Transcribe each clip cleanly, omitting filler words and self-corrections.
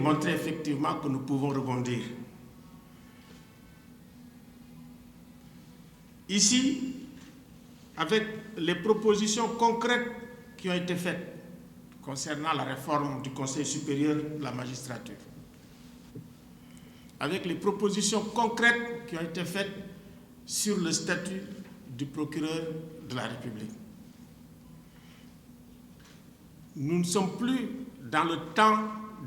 montrer effectivement que nous pouvons rebondir. Ici, avec les propositions concrètes qui ont été faites concernant la réforme du Conseil supérieur de la magistrature, avec les propositions concrètes qui ont été faites sur le statut du procureur de la République. Nous ne sommes plus dans le temps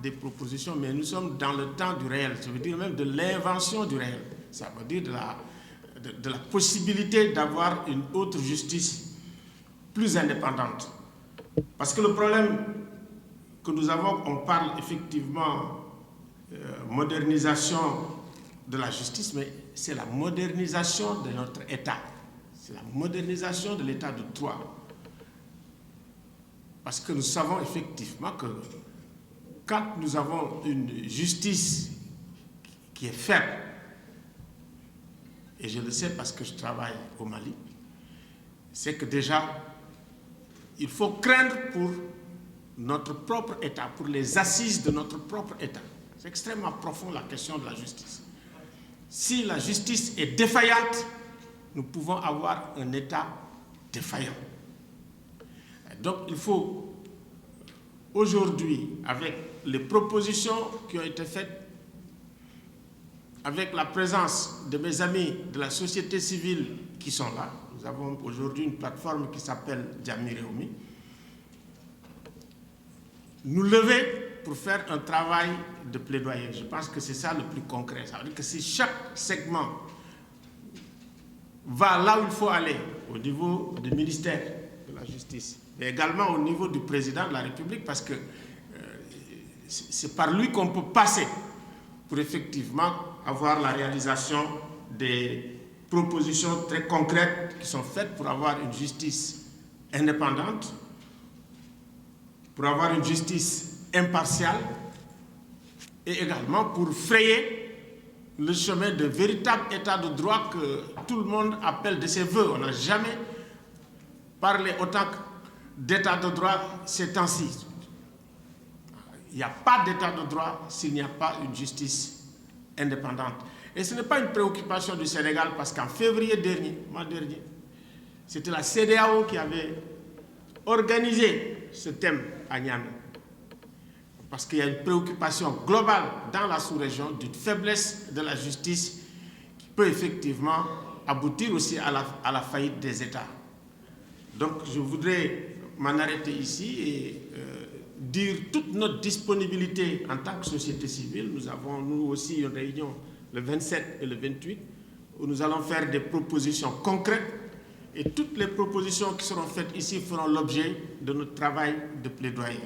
des propositions, mais nous sommes dans le temps du réel, ça veut dire même de l'invention du réel. Ça veut dire de la possibilité d'avoir une autre justice plus indépendante. Parce que le problème que nous avons, on parle effectivement modernisation de la justice, mais c'est la modernisation de notre État. C'est la modernisation de l'État de droit. Parce que nous savons effectivement que quand nous avons une justice qui est ferme, et je le sais parce que je travaille au Mali, c'est que déjà, il faut craindre pour notre propre État, pour les assises de notre propre État. C'est extrêmement profond la question de la justice. Si la justice est défaillante, nous pouvons avoir un État défaillant. Donc il faut aujourd'hui, avec les propositions qui ont été faites, avec la présence de mes amis de la société civile qui sont là, nous avons aujourd'hui une plateforme qui s'appelle Djammi Réumi, nous lever pour faire un travail de plaidoyer. Je pense que c'est ça le plus concret. Ça veut dire que si chaque segment va là où il faut aller, au niveau du ministère de la Justice, mais également au niveau du président de la République, parce que c'est par lui qu'on peut passer pour effectivement avoir la réalisation des propositions très concrètes qui sont faites pour avoir une justice indépendante, pour avoir une justice impartiale et également pour frayer le chemin de véritable état de droit que tout le monde appelle de ses voeux. On n'a jamais parlé autant d'état de droit ces temps-ci. Il n'y a pas d'état de droit s'il n'y a pas une justice indépendante. Et ce n'est pas une préoccupation du Sénégal parce qu'en février dernier, mois dernier, c'était la CEDEAO qui avait organisé ce thème à Niamey. Parce qu'il y a une préoccupation globale dans la sous-région d'une faiblesse de la justice qui peut effectivement aboutir aussi à la faillite des États. Donc je voudrais m'en arrêter ici et dire toute notre disponibilité en tant que société civile. Nous avons nous aussi une réunion le 27 et le 28 où nous allons faire des propositions concrètes et toutes les propositions qui seront faites ici feront l'objet de notre travail de plaidoyer.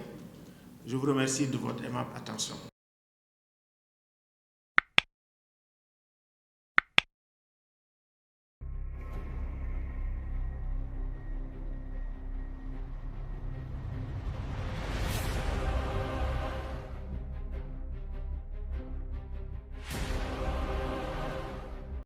Je vous remercie de votre aimable attention.